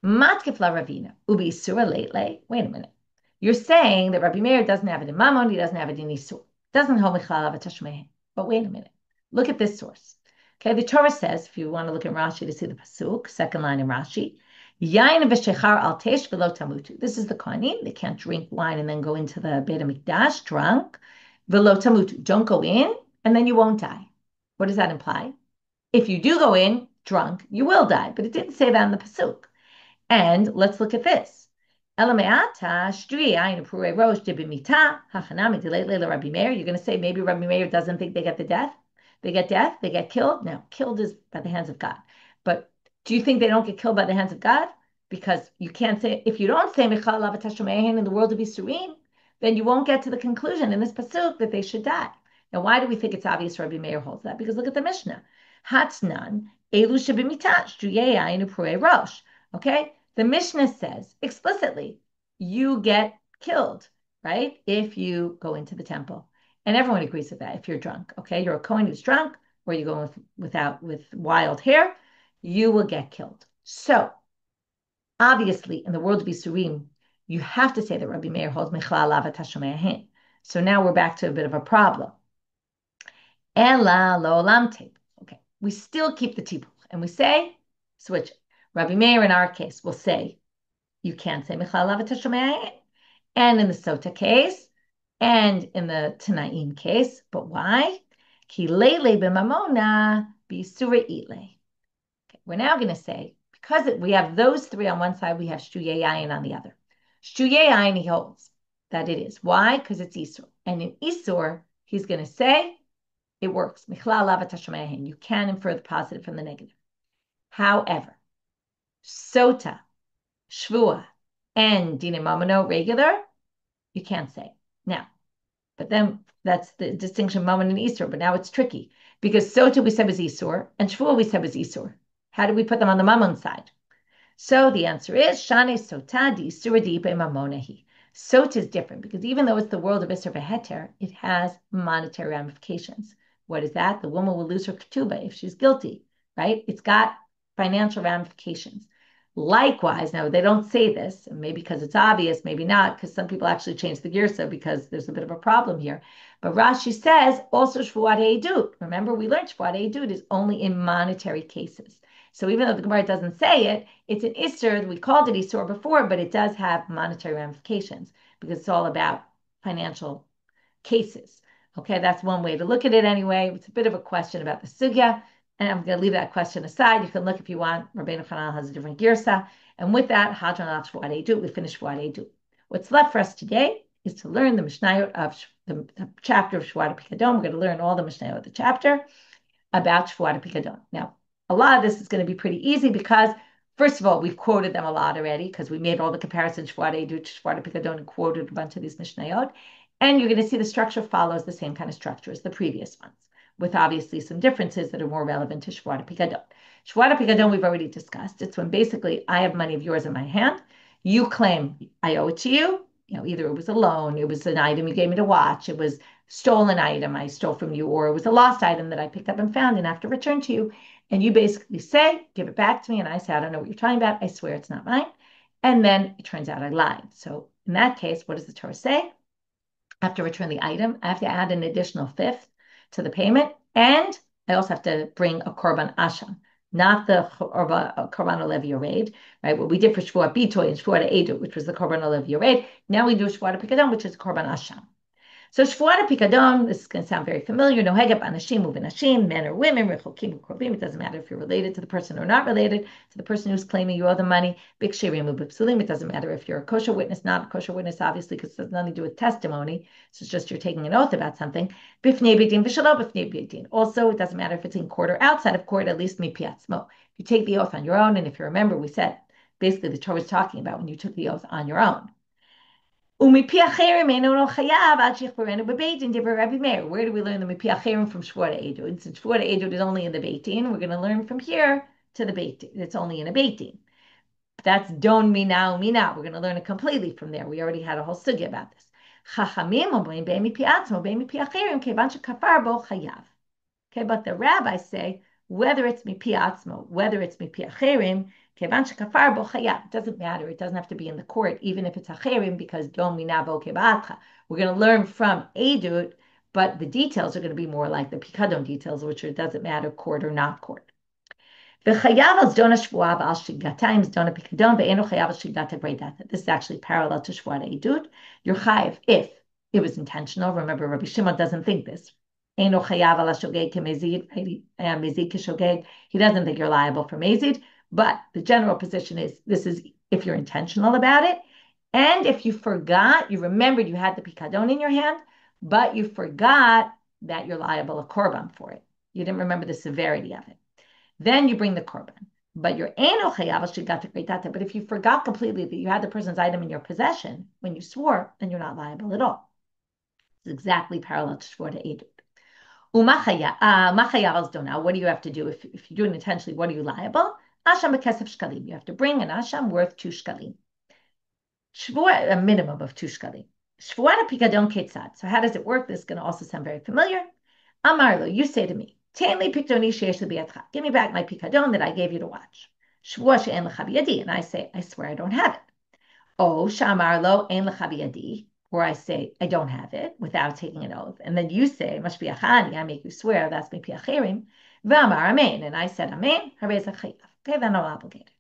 Matkif la ravina ubi isur lately. Wait a minute. You're saying that Rabbi Meir doesn't have it in Mammon, he doesn't have it in Isur. Doesn't hold Michlal Avatashmehen. But wait a minute. Look at this source. Okay, the Torah says, if you want to look at Rashi to see the pasuk, second line in Rashi, Yain v'shechar al tesh v'lo tamutu. This is the Kohanim. They can't drink wine and then go into the Beit HaMikdash drunk. V'lo tamutu. Don't go in, and then you won't die. What does that imply? If you do go in drunk, you will die. But it didn't say that in the pasuk. And let's look at this. You're going to say maybe Rabbi Meir doesn't think they get the death. They get death, they get killed. Now, killed is by the hands of God. But do you think they don't get killed by the hands of God? Because you can't say, if you don't say Michal in the world of Yisurim, then you won't get to the conclusion in this pasuk that they should die. Now, why do we think it's obvious Rabbi Meir holds that? Because look at the Mishnah. Hatnan, elu shebimitash, juyeyayin upurei rosh. Okay? The Mishnah says explicitly, you get killed, right? If you go into the temple. And everyone agrees with that if you're drunk, okay? You're a Kohen who's drunk, or you're going with wild hair, you will get killed. So, obviously, in the world of Yisurim, you have to say that Rabbi Meir holds Michlal Avat Hashomeyahin. So now we're back to a bit of a problem. Ela lo olam tip. Okay, we still keep the tipuch, and we say, switch it. Rabbi Meir, in our case, will say, you can't say Michlal Avat Hashomeyahin. And in the Sota case, and in the Tanaim case. But why? Ki leile b'mamona b'isura ile. Okay, we're now going to say, because we have those three on one side, we have Shtuye Yayin on the other. Shtuye Yayin, he holds that it is. Why? Because it's Isur. And in Isur, he's going to say, it works. Michlal Avat Hashomeyahin. You can infer the positive from the negative. However, Sota, Shvua, and Dina Mamono, regular, you can't say. Now, but then that's the distinction Mammon and Isur. But now it's tricky because Sota we said was Isur and Shvuah we said was Isur. How do we put them on the Mammon side? So the answer is Shane Sota di Isur di Mammonahi. Sota is different because even though it's the world of Isur Veheter, it has monetary ramifications. What is that? The woman will lose her ketubah if she's guilty, right? It's got financial ramifications. Likewise, now they don't say this, and maybe because it's obvious, maybe not, because some people actually change the girsa because there's a bit of a problem here. But Rashi says also Shvuat Eidut. Remember, we learned Shvuat Eidut is only in monetary cases. So even though the Gemara doesn't say it, it's an Isser. We called it Isser before, but it does have monetary ramifications because it's all about financial cases. Okay, that's one way to look at it anyway. It's a bit of a question about the sugya. And I'm going to leave that question aside. You can look if you want. Rabbeinu Chanal has a different girsa. And with that, Hadran al Shvuat Eidut, we finish Shvuat Eidut. What's left for us today is to learn the Mishnayot of the chapter of Shvuat Pikadon. We're going to learn all the Mishnayot of the chapter about Shvuat Pikadon. Now, a lot of this is going to be pretty easy because, first of all, we've quoted them a lot already because we made all the comparisons Shvuat Eidut to Shvuat Pikadon and quoted a bunch of these Mishnayot. And you're going to see the structure follows the same kind of structure as the previous ones, with obviously some differences that are more relevant to Shevuot Pikadon. Shevuot Pikadon we've already discussed. It's when basically I have money of yours in my hand. You claim I owe it to you. You know, either it was a loan, it was an item you gave me to watch, it was stolen item I stole from you, or it was a lost item that I picked up and found and have to return to you. And you basically say, give it back to me. And I say, I don't know what you're talking about. I swear it's not mine. And then it turns out I lied. So in that case, what does the Torah say? I have to return the item. I have to add an additional fifth to the payment, and I also have to bring a korban asham, not the korban olev yored, right? What we did for Shvuat Bitoy and Shvuat Eidut, which was the korban olev yored. Now we do Shvuat Pikadon, which is korban asham. So Shvuat Pikadon, this is going to sound very familiar. No hegab anashim uvenashim, men or women, rechokim ukrovim. It doesn't matter if you're related to the person or not related to the person who's claiming you owe the money. Bikshirim ubipsulim. It doesn't matter if you're a kosher witness, not a kosher witness, obviously, because it has nothing to do with testimony. So it's just you're taking an oath about something. Bifnei beitin v'shelo bifnei beitin. Also, it doesn't matter if it's in court or outside of court. At least mipiatzmo. You take the oath on your own, and if you remember, we said basically the Torah was talking about when you took the oath on your own. Where do we learn the mipi acherim from Shevuot Eidut? Since Shevuot Eidut is only in the Beit Din, we're going to learn from here to the Beit Din. It's only in a Beit Din. That's don mina. We're going to learn it completely from there. We already had a whole sugya about this. Okay, but the rabbis say whether it's mipi atzmo, whether it's mipi acherim, It doesn't matter. It doesn't have to be in the court, even if it's acherim, because Yomi navo kebatcha. We're going to learn from edut, but the details are going to be more like the pikadon details, which it doesn't matter court or not court. This is actually parallel to Shevuot Edut. You're chayiv if it was intentional. Remember, Rabbi Shimon doesn't think this. He doesn't think you're liable for mezid, but the general position is this is if you're intentional about it, and if you forgot, you remembered you had the pikadon in your hand, but you forgot that you're liable a korban for it. You didn't remember the severity of it. Then you bring the korban. But you're eno chayav al shigata greitata. But if you forgot completely that you had the person's item in your possession when you swore, then you're not liable at all. It's exactly parallel to Shevuot Edut. Now, what do you have to do if you do it intentionally? What are you liable? Asham b'kesef shkalim. You have to bring an asham worth 2 shkalim. Shevuot, a minimum of 2 shkalim. Shevuot pikadon ketzad. So how does it work? This is going to also sound very familiar. Amarlo, you say to me, give me back my pikadon that I gave you to watch. And I say, I swear I don't have it. Oh, shamarlo ein lecha biyadi, or I say, I don't have it without taking an oath. And then you say, it must be achani, I make you swear, that's me piacherim. V'amar amen, and I said amen, harei zachayav. Okay, then I'm obligated.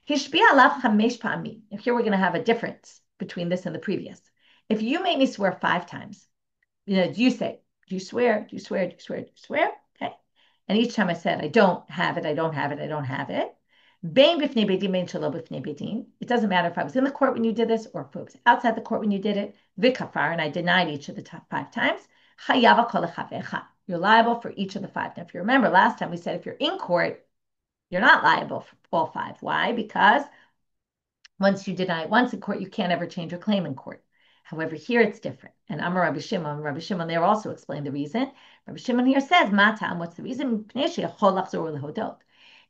Hishbiya alav chamesh pa'amim. Here we're going to have a difference between this and the previous. If you make me swear 5 times, you say, do you swear? Do you swear? Do you swear? Do you swear? Okay. And each time I said, I don't have it, I don't have it, I don't have it. It doesn't matter if I was in the court when you did this or if it was outside the court when you did it. Vikafar, and I denied each of the top 5 times. You're liable for each of the 5. Now, if you remember last time we said if you're in court, you're not liable for all 5. Why? Because once you deny it once in court, you can't ever change your claim in court. However, here it's different. And Amar Rabbi Shimon there also explained the reason. Rabbi Shimon here says, Matam, what's the reason?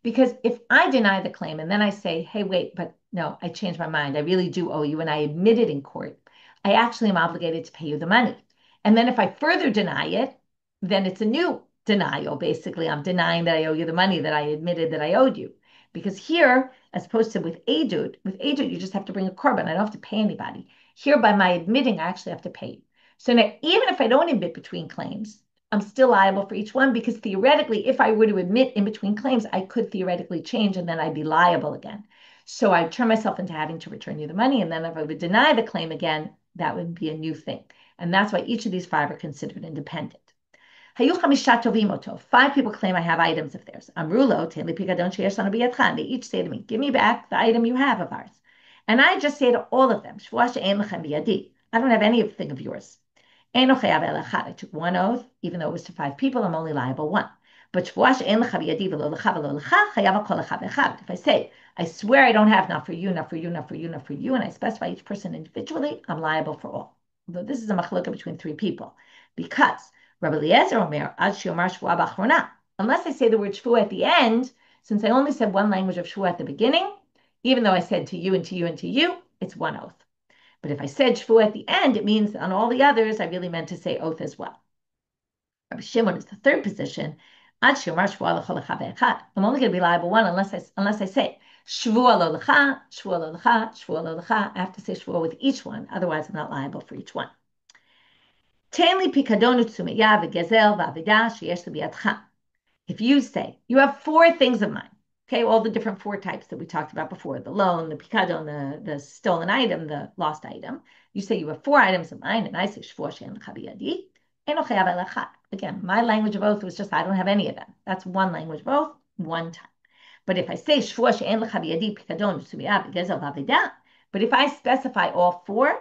Because if I deny the claim and then I say, hey, wait, but no, I changed my mind. I really do owe you. And I admit it in court. I actually am obligated to pay you the money. And then if I further deny it, then it's a new denial. Basically, I'm denying that I owe you the money that I admitted that I owed you. Because here, as opposed to with edut, you just have to bring a korban. I don't have to pay anybody. Here, by my admitting, I actually have to pay you. So now, even if I don't admit between claims, I'm still liable for each one because theoretically, if I were to admit in between claims, I could theoretically change and then I'd be liable again. So I turn myself into having to return you the money. And then if I would deny the claim again, that would be a new thing. And that's why each of these 5 are considered independent. 5 people claim I have items of theirs. Amrulo, they each say to me, give me back the item you have of ours. And I just say to all of them, I don't have anything of yours. I took 1 oath, even though it was to 5 people, I'm only liable 1. But if I say, I swear I don't have, not for you, not for you, not for you, not for you, and I specify each person individually, I'm liable for all. Although this is a machlokah between 3 people. Because Rabbi Eliezer Omer, unless I say the word Shevuot at the end, since I only said one language of Shevuot at the beginning, even though I said to you and to you and to you, it's 1 oath. But if I said Shevuot at the end, it means on all the others, I really meant to say oath as well. Rabbi Shimon is the 3rd position. I'm only going to be liable 1 unless I say Shevuot lo lecha, Shevuot lo lecha, Shevuot lo lecha. I have to say Shevuot with each one. Otherwise, I'm not liable for each one. If you say, you have 4 things of mine, okay, all the different 4 types that we talked about before, the loan, the pikadon, the stolen item, the lost item. You say you have 4 items of mine, and I say, again, my language of oath was just, I don't have any of them. That's one language of oath, 1 time. But if I say, but if I specify all 4,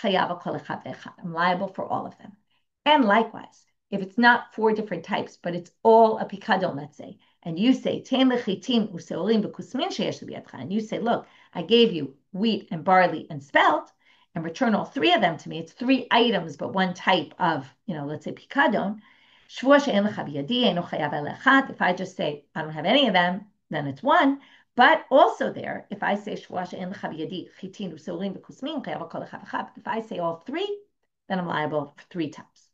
I'm liable for all of them. And likewise, if it's not 4 different types, but it's all a pikadon, let's say, and you say, and you say, look, I gave you wheat and barley and spelt, and return all 3 of them to me. It's 3 items, but 1 type of, let's say pikadon. If I just say, I don't have any of them, then it's 1. But also there, if I say, if I say all 3, then I'm liable for 3 times.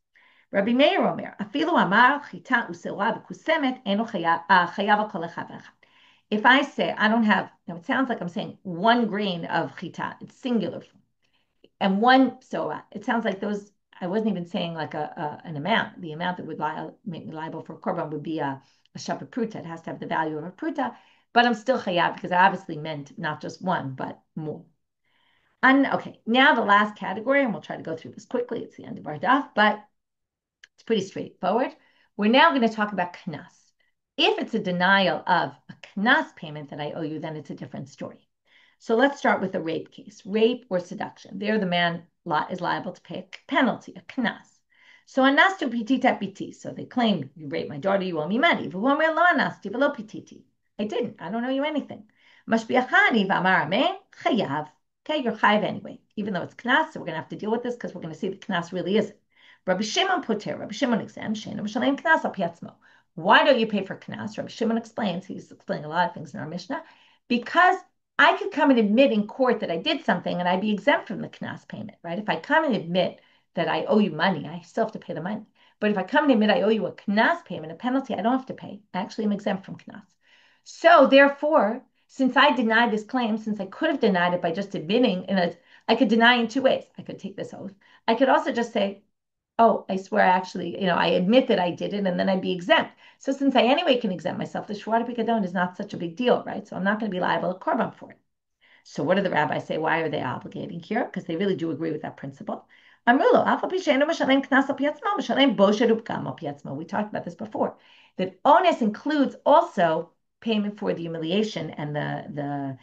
Rabbi Meir Omer, if I say I don't have, now it sounds like I'm saying 1 grain of chita, it's singular, and one, so it sounds like those, I wasn't even saying like an amount. The amount that would make me liable for a korban would be a shepherd pruta. It has to have the value of a pruta, but I'm still chayav because I obviously meant not just one, but more. And okay, now the last category, and we'll try to go through this quickly. It's the end of our daf, but it's pretty straightforward. We're now going to talk about knas. If it's a denial of a knas payment that I owe you, then it's a different story. So let's start with a rape case, rape or seduction. There, the man is liable to pay a penalty, a knas. So anastu pitita piti. So they claim you raped my daughter, you owe me money. V'homer lo anasti v'lo pititi. I didn't. I don't owe you anything. Mashbiachani v'amar amen chayav. Okay, you're chayav anyway, even though it's knas. So we're going to have to deal with this because we're going to see the knas really is. Rabbi Shimon poter. Rabbi Shimon exempts. Sheinu m'shalem knas al piatzmo. Why don't you pay for knas? Rabbi Shimon explains. He's explaining a lot of things in our Mishna because I could come and admit in court that I did something and I'd be exempt from the knas payment, right? If I come and admit that I owe you money, I still have to pay the money. But if I come and admit I owe you a knas payment, a penalty, I don't have to pay. I actually am exempt from knas. So therefore, since I denied this claim, since I could have denied it by just admitting, and I could deny in 2 ways. I could take this oath. I could also just say, oh, I swear actually, I admit that I did it, and then I'd be exempt. So since I anyway can exempt myself, the Shevuot Pikadon is not such a big deal, right? So I'm not going to be liable to korban for it. So what do the rabbis say? Why are they obligating here? Because they really do agree with that principle. We talked about this before. That onus includes also payment for the humiliation and the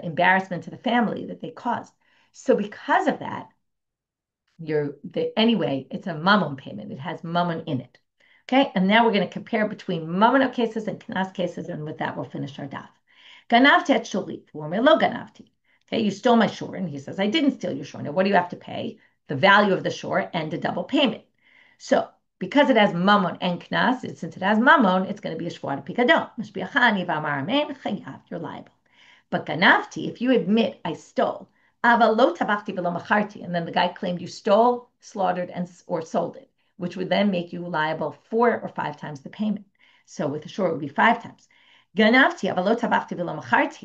embarrassment to the family that they caused. So because of that, anyway, it's a mammon payment. It has mammon in it. Okay, and now we're going to compare between mammon cases and knas cases, and with that, we'll finish our daf. Ganavti et shuli, lo ganavti. Okay, you stole my shore, and he says, I didn't steal your shore. Now, what do you have to pay? The value of the shore and a double payment. So, because it has mammon and knas, since it has mammon, it's going to be a shvuah pikadon. Must be a chani v'amar amen chayav. You're liable. But ganavti, if you admit I stole, and then the guy claimed you stole, slaughtered, or sold it, which would then make you liable 4 or 5 times the payment. So with the shore, it would be 5 times. Ganavti,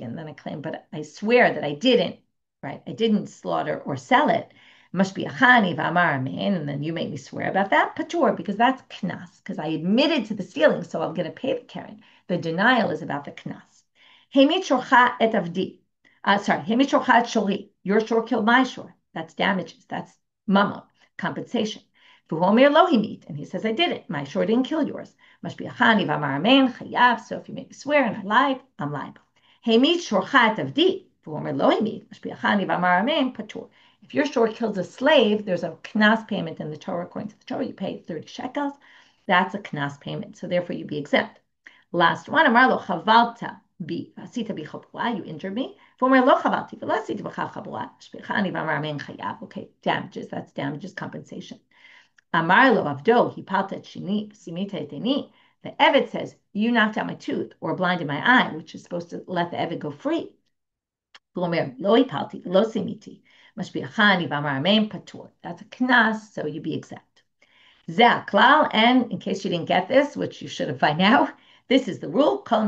and then I claim, but I swear that I didn't, right? I didn't slaughter or sell it. Must be a chani v'amar amen, and then you make me swear about that. Patur, because that's knas, because I admitted to the stealing, so I'm going to pay the Karen. The denial is about the knas. Hemit shorcha et avdi. Hemit shorcha et shori. Your shore killed my shore. That's damages. That's mammon, compensation. V'homer lo himit, and he says I did it. My shore didn't kill yours. Must be a chani v'amar amen chayav. So if you make me swear and I lied, I'm liable. Hemit shorcha et avdi. V'homer lo himit. Must be a chani v'amar amen patur. If your shore kills a slave, there's a knas payment in the Torah. According to the Torah, you pay 30 shekels. That's a knas payment. So therefore, you'd be exempt. Last one, amar lo chavalta. You injured me. Okay, damages. That's damages compensation. Amarlo avdo hipalta shini simita eteni. The Eved says you knocked out my tooth or blinded my eye, which is supposed to let the Eved go free. Lo hipalti lo simiti. Must be a chani v'amar amen patur. That's a knas, so you be exempt. Zeh klal, and in case you didn't get this, which you should have by now. This is the rule. If it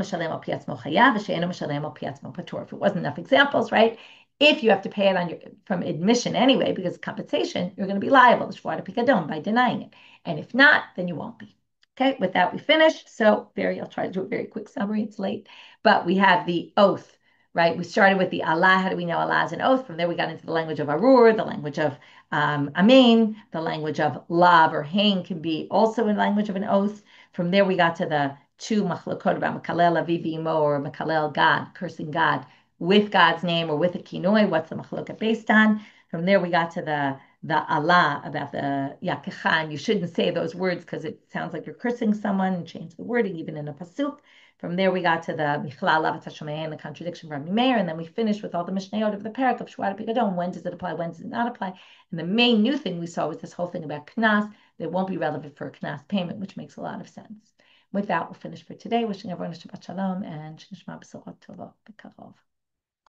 wasn't enough examples, right? If you have to pay it from admission anyway, because it's compensation, you're going to be liable by denying it. And if not, then you won't be. Okay, with that, we finish. So I'll try to do a very quick summary. It's late. But we have the oath, right? We started with the Allah. How do we know Allah is an oath? From there, we got into the language of Arur, the language of Amen, the language of Lav or Hain can be also in language of an oath. From there, we got to the 2 machlokot about Makalel Aviv Imo or Makalel God, cursing God with God's name or with a kinoi. What's the machloket based on? From there, we got to the Allah about the Yakechan. You shouldn't say those words because it sounds like you're cursing someone, and change the wording even in a pasuk. From there, we got to the Michlal Lavat HaShomein, the contradiction from Rabbi Meir, and then we finished with all the Mishnayot of the parak of Shevuot Pikadon. When does it apply? When does it not apply? And the main new thing we saw was this whole thing about knas that won't be relevant for a knas payment, which makes a lot of sense. With that, we'll finish for today. Wishing everyone a Shabbat Shalom and Shnishma B'sorot Tovot B'karov.